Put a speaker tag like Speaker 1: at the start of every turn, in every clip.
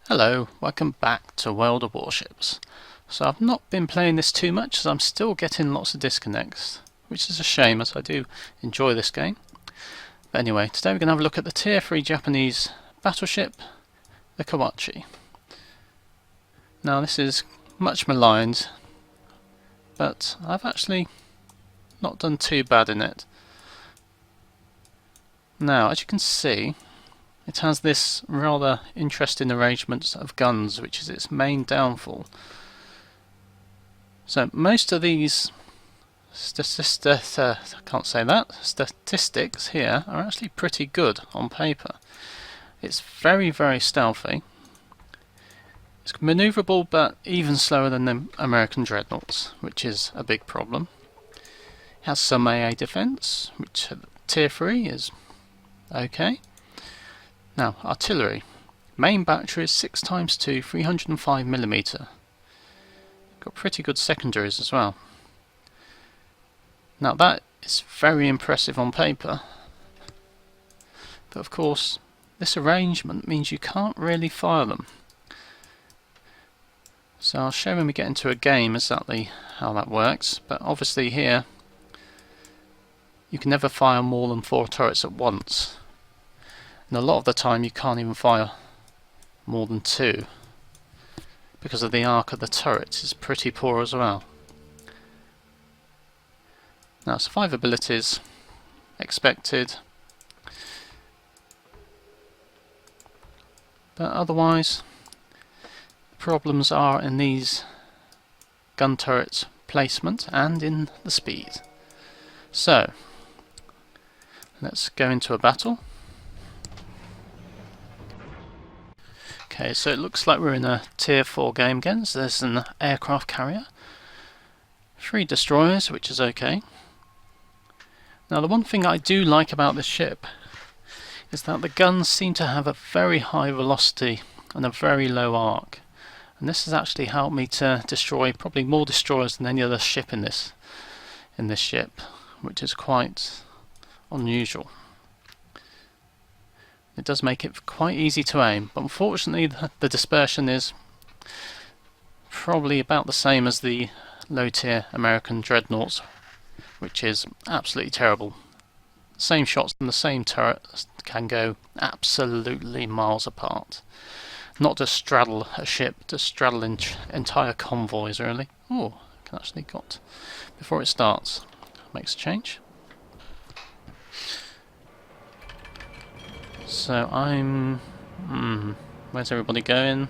Speaker 1: Hello, welcome back to World of Warships. So I've not been playing this too much as I'm still getting lots of disconnects, which is a shame as I do enjoy this game. But anyway, today we're going to have a look at the Tier 3 Japanese battleship, the Kawachi. Now this is much maligned, but I've actually not done too bad in it. Now as you can see, it has this rather interesting arrangement of guns, which is its main downfall. So most of these statistics here are actually pretty good on paper. It's very, very stealthy. It's manoeuvrable, but even slower than the American dreadnoughts, which is a big problem. It has some AA defense, which Tier 3 is okay. Now, artillery. Main battery is 6x2, 305mm. Got pretty good secondaries as well. Now that is very impressive on paper, but of course this arrangement means you can't really fire them. So I'll show when we get into a game exactly how that works, but obviously here you can never fire more than 4 turrets at once. And a lot of the time you can't even fire more than 2 because of the arc of the turret is pretty poor as well. Now survivability expected, but otherwise problems are in these gun turrets placement and in the speed. So let's go into a battle. Okay, so it looks like we're in a Tier 4 game again. So there's an aircraft carrier, 3 destroyers, which is okay. Now the one thing I do like about this ship is that the guns seem to have a very high velocity and a very low arc. And this has actually helped me to destroy probably more destroyers than any other ship in this ship, which is quite unusual. It does make it quite easy to aim, but unfortunately the dispersion is probably about the same as the low tier American dreadnoughts, which is absolutely terrible. Same shots from the same turret can go absolutely miles apart. Not just straddle a ship, just straddle entire convoys really. Oh, I can actually got before it starts. Makes a change. So I'm... where's everybody going?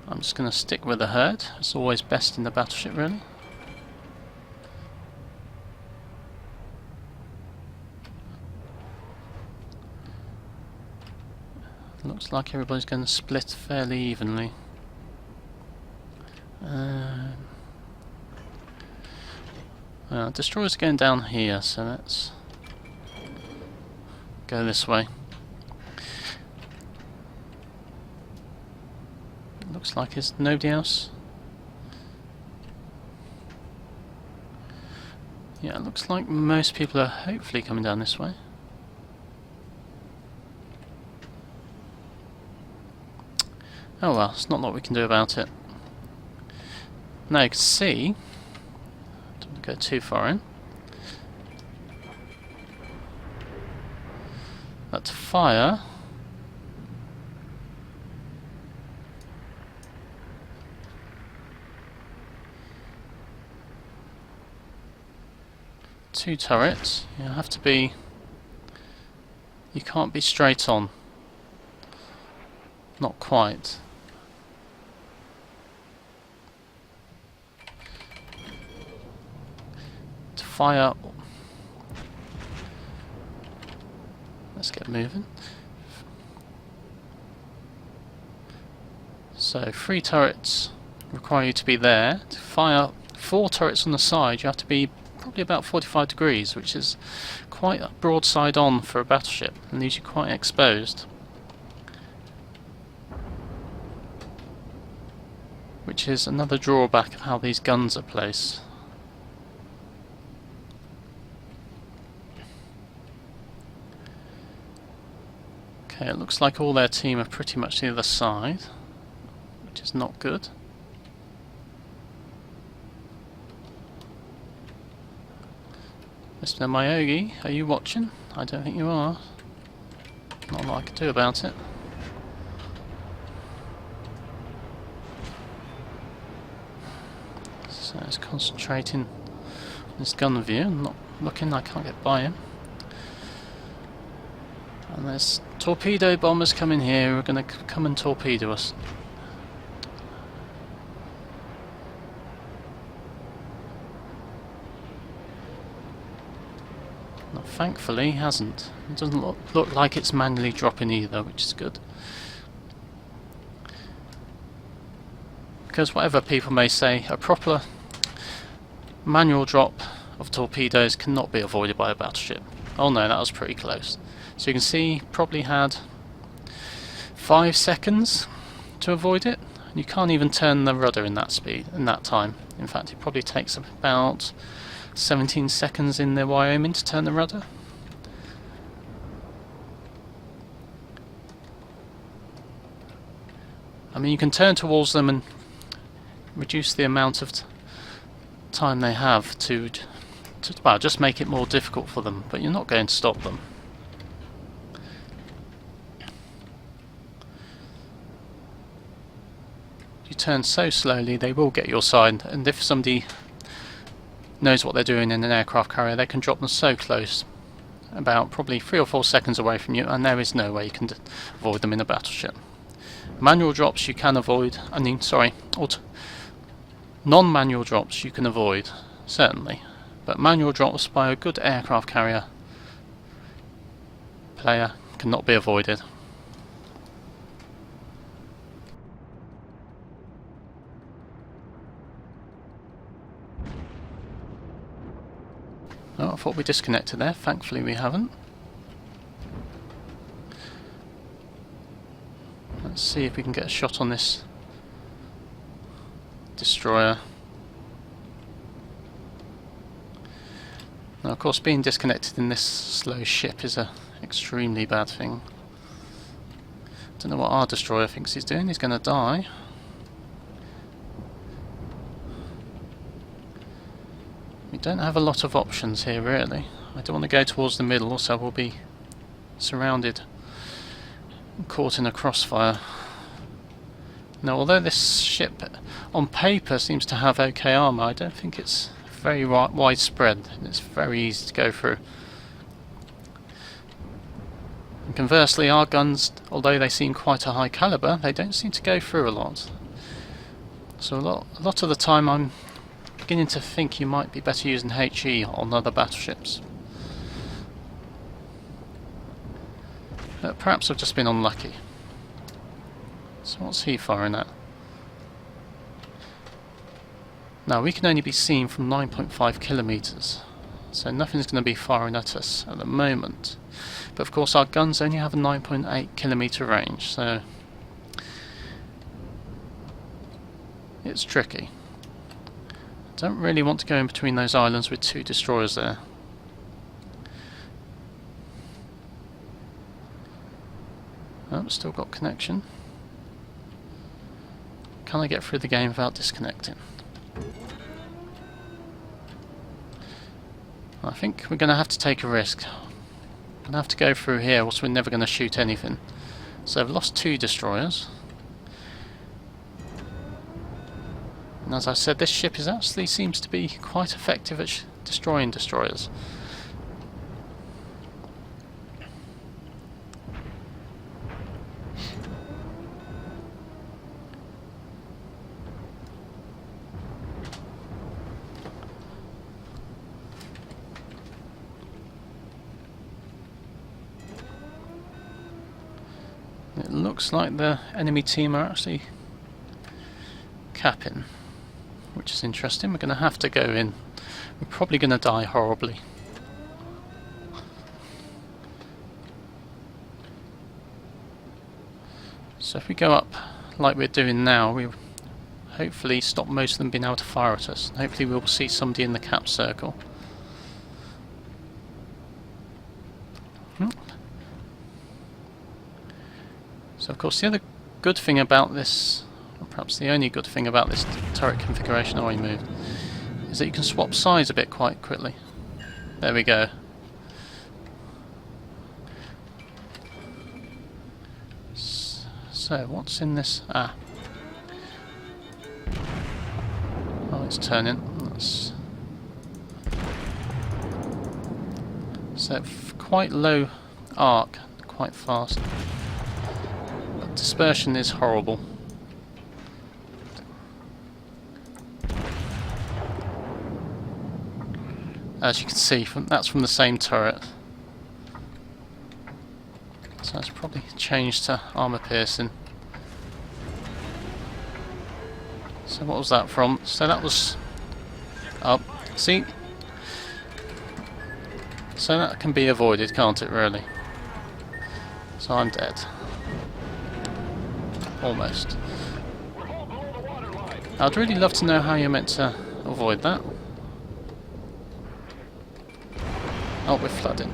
Speaker 1: I'm just going to stick with the herd. It's always best in the battleship, really. Looks like everybody's going to split fairly evenly. Destroyers going down here, so let's go this way. Looks like there's nobody else. Yeah, it looks like most people are hopefully coming down this way. Oh well, it's not a lot we can do about it. Now you can see, don't want to go too far in, that to fire two turrets, you have to be, you can't be straight on, not quite. To fire, let's get moving. So 3 turrets require you to be there. To fire 4 turrets on the side you have to be probably about 45 degrees, which is quite a broadside on for a battleship and leaves you quite exposed, which is another drawback of how these guns are placed. Okay, it looks like all their team are pretty much the other side, which is not good. Mr. Myogi, are you watching? I don't think you are. Not a lot I can do about it. So it's concentrating on this gun view, not looking, I can't get by him. And there's torpedo bombers coming here who are going to come and torpedo us. Now, thankfully he hasn't. It doesn't look like it's manually dropping either, which is good. Because whatever people may say, a proper manual drop of torpedoes cannot be avoided by a battleship. Oh no, that was pretty close. So you can see, probably had 5 seconds to avoid it. You can't even turn the rudder in that speed, in that time. In fact, it probably takes about 17 seconds in the Wyoming to turn the rudder. I mean, you can turn towards them and reduce the amount of time they have to well, just make it more difficult for them, but you're not going to stop them. You turn so slowly, they will get your side, and if somebody knows what they're doing in an aircraft carrier, they can drop them so close, about probably 3 or 4 seconds away from you, and there is no way you can avoid them in a battleship. Manual drops you can avoid, non-manual drops you can avoid, certainly, but manual drops by a good aircraft carrier player cannot be avoided. Oh, I thought we disconnected there, thankfully we haven't. Let's see if we can get a shot on this destroyer. Now, of course, being disconnected in this slow ship is a extremely bad thing. Don't know what our destroyer thinks he's doing. He's going to die. We don't have a lot of options here, really. I don't want to go towards the middle, so we'll be surrounded and caught in a crossfire. Now, although this ship on paper seems to have okay armour, I don't think it's very widespread, and it's very easy to go through. And conversely, our guns, although they seem quite a high calibre, they don't seem to go through a lot. So a lot of the time I'm beginning to think you might be better using HE on other battleships. But perhaps I've just been unlucky. So what's he firing at? Now, we can only be seen from 9.5 kilometres, so nothing's going to be firing at us at the moment. But of course our guns only have a 9.8 kilometre range, so it's tricky. Don't really want to go in between those islands with 2 destroyers there. Oh, still got connection. Can I get through the game without disconnecting? I think we're going to have to take a risk. We're going to have to go through here, or else we're never going to shoot anything. So I've lost 2 destroyers. And as I said, this ship actually seems to be quite effective at destroying destroyers. It looks like the enemy team are actually capping, which is interesting. We're going to have to go in. We're probably going to die horribly. So if we go up like we're doing now, we hopefully stop most of them being able to fire at us. Hopefully we'll see somebody in the cap circle. So of course the other good thing about this, or perhaps the only good thing about this turret configuration I moved, is that you can swap sides a bit quite quickly. There we go. So what's in this? Ah. Oh, it's turning. That's so quite low arc, quite fast. But dispersion is horrible. As you can see, that's from the same turret. So it's probably changed to armor piercing. So what was that from? So that was up. See? So that can be avoided, can't it, really? So I'm dead. Almost. I'd really love to know how you're meant to avoid that. Oh, we're flooding.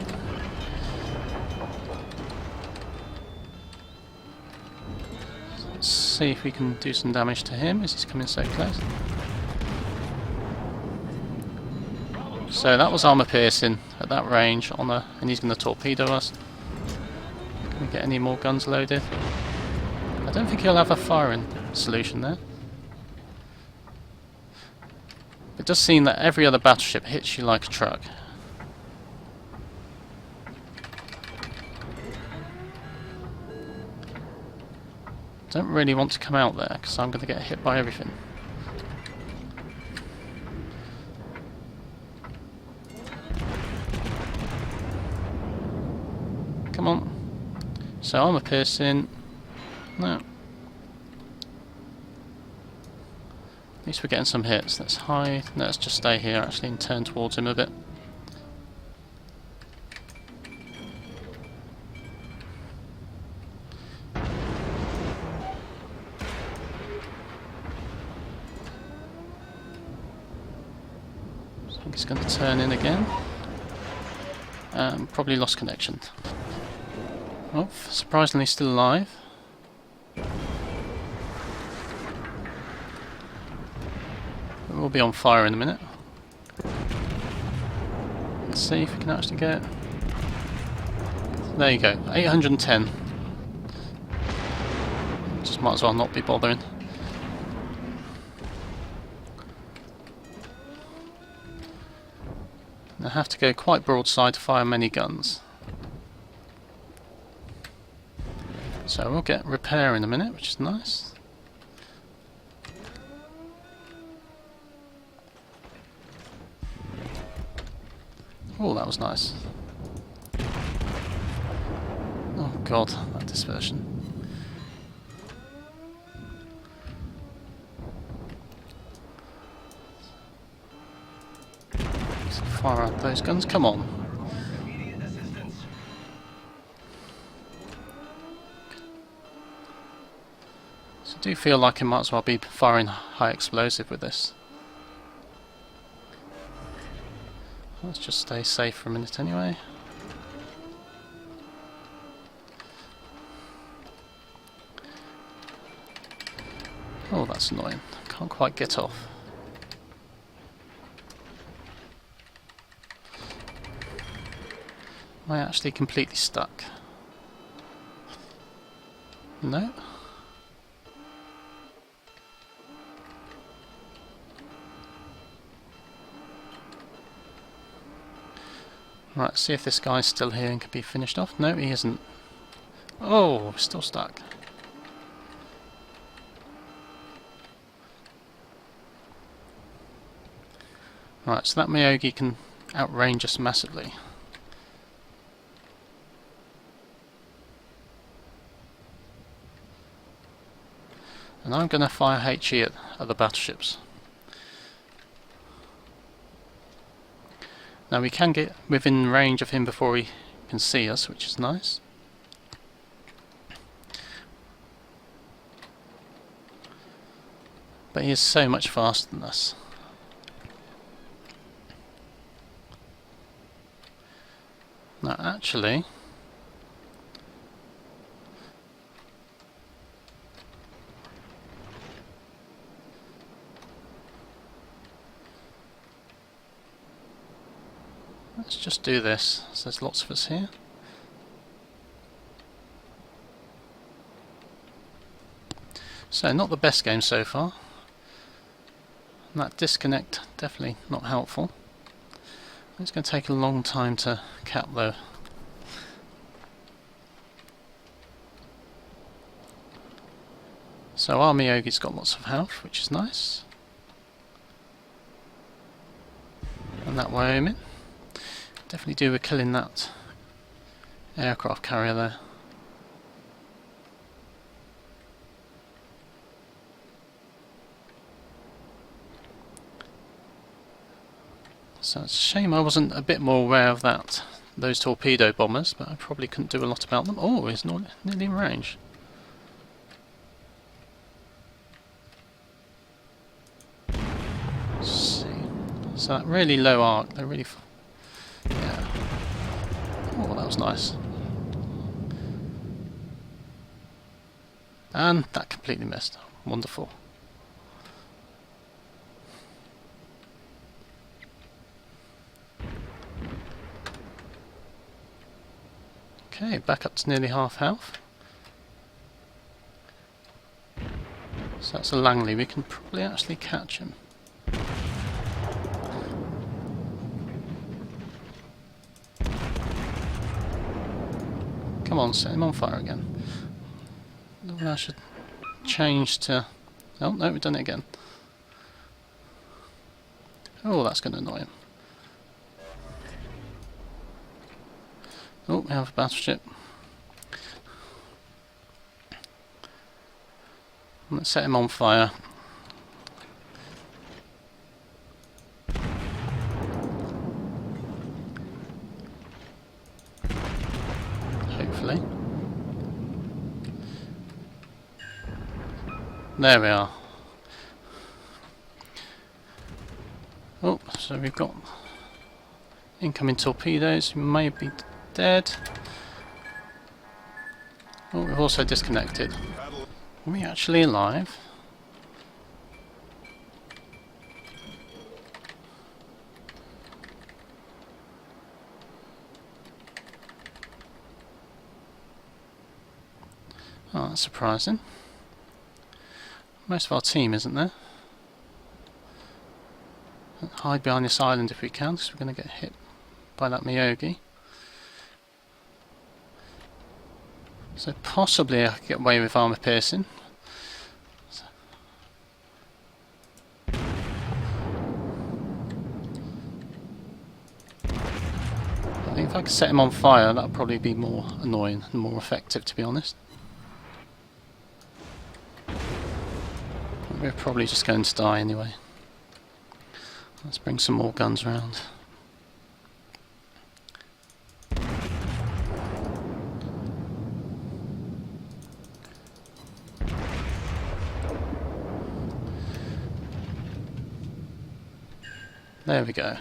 Speaker 1: Let's see if we can do some damage to him as he's coming so close. So that was armor piercing at that range on a, and he's going to torpedo us. Can we get any more guns loaded? I don't think he'll have a firing solution there. It does seem that every other battleship hits you like a truck. Don't really want to come out there because I'm going to get hit by everything. Come on. So armor piercing. No. At least we're getting some hits. Let's hide. No, let's just stay here actually and turn towards him a bit. I think he's going to turn in again. Probably lost connection. Oh, surprisingly still alive. We'll be on fire in a minute. Let's see if we can actually get it. There you go, 810. Just might as well not be bothering. I have to go quite broadside to fire many guns. So we'll get repair in a minute, which is nice. Oh, that was nice. Oh god, that dispersion. So fire out those guns, come on. So I do feel like I might as well be firing high explosive with this. Let's just stay safe for a minute anyway. Oh, that's annoying. Can't quite get off. Am I actually completely stuck? No? Right, see if this guy's still here and can be finished off. No, he isn't. Oh, still stuck. Right, so that Myogi can outrange us massively. And I'm going to fire HE at other battleships. Now we can get within range of him before he can see us, which is nice. But he is so much faster than us. Now actually, let's just do this. So there's lots of us here. So not the best game so far. And that disconnect definitely not helpful. It's going to take a long time to cap though. So our Miyogi's got lots of health, which is nice. And that Wyoming. Definitely do with killing that aircraft carrier there. So it's a shame I wasn't a bit more aware of those torpedo bombers, but I probably couldn't do a lot about them. Oh, he's not nearly in range. Let's see. So that really low arc, they're really... yeah. Oh, that was nice. And that completely missed. Wonderful. Okay, back up to nearly half health. So that's a Langley, we can probably actually catch him. Come on, set him on fire again. I should change to... oh no, we've done it again. Oh, that's going to annoy him. Oh, we have a battleship. Let's set him on fire. Hopefully. There we are. Oh, so we've got incoming torpedoes who may be dead. Oh, we've also disconnected. Are we actually alive? Oh, that's surprising. Most of our team isn't there. Hide behind this island if we can, because we're going to get hit by that Miyogi. So possibly I could get away with armour piercing. I think if I could set him on fire, that would probably be more annoying and more effective, to be honest. We're probably just going to die anyway. Let's bring some more guns around. There we go.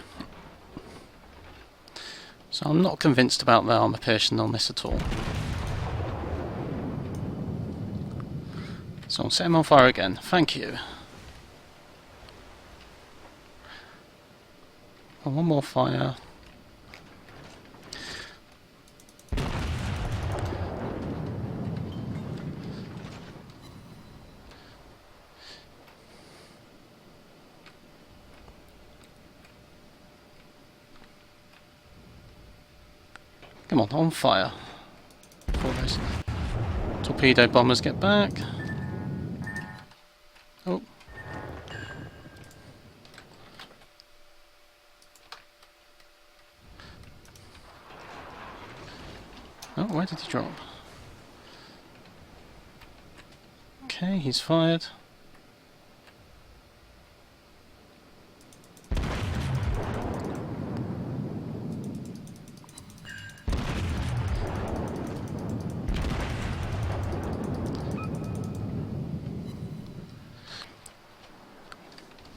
Speaker 1: So I'm not convinced about the armour piercing on this at all. So I'll set him on fire again. Thank you. And one more fire. Come on fire. Before those torpedo bombers get back. Oh. Oh, where did he drop? Okay, he's fired.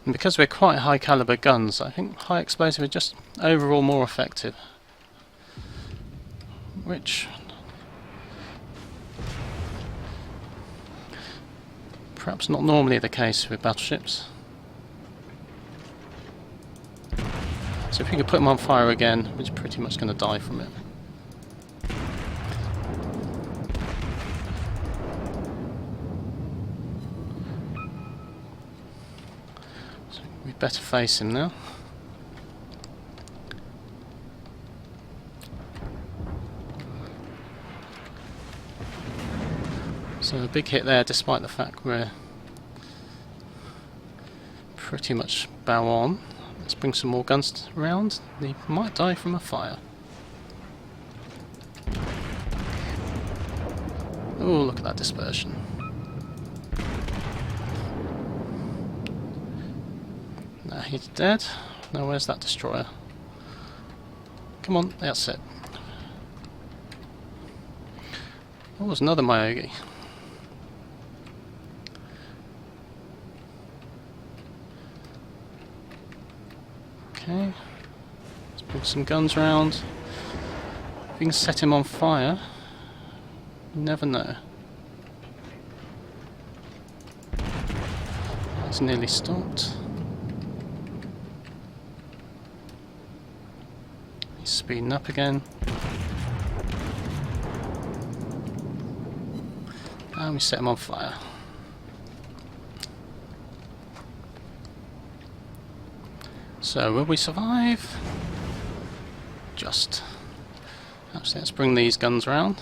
Speaker 1: And because we're quite high caliber guns, I think high explosive are just overall more effective. Which perhaps not normally the case with battleships. So if we could put him on fire again, we're pretty much going to die from it. So we'd better face him now. So a big hit there, despite the fact we're pretty much bow on. Let's bring some more guns around. He might die from a fire. Oh, look at that dispersion. Now he's dead. Now where's that destroyer? Come on, that's it. Oh, there's another Myogi. Okay, let's bring some guns around. If we can set him on fire, you never know. That's nearly stopped. He's speeding up again. And we set him on fire. So, will we survive? Just. Actually, let's bring these guns around.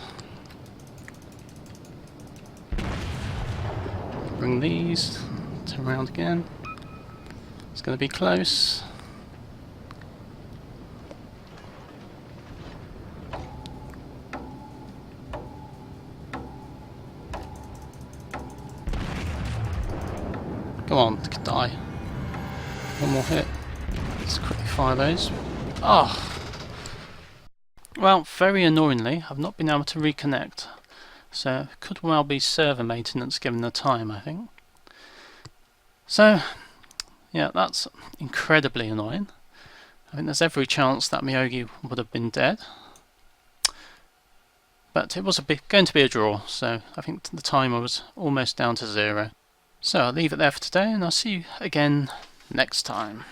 Speaker 1: Bring these. Turn around again. It's going to be close. Come on, die. One more hit. Let's quickly fire those. Oh! Well, very annoyingly, I've not been able to reconnect. So, it could well be server maintenance given the time, I think. So, yeah, that's incredibly annoying. I think there's every chance that Myogi would have been dead. But it was going to be a draw, so I think the timer was almost down to 0. So I'll leave it there for today, and I'll see you again next time.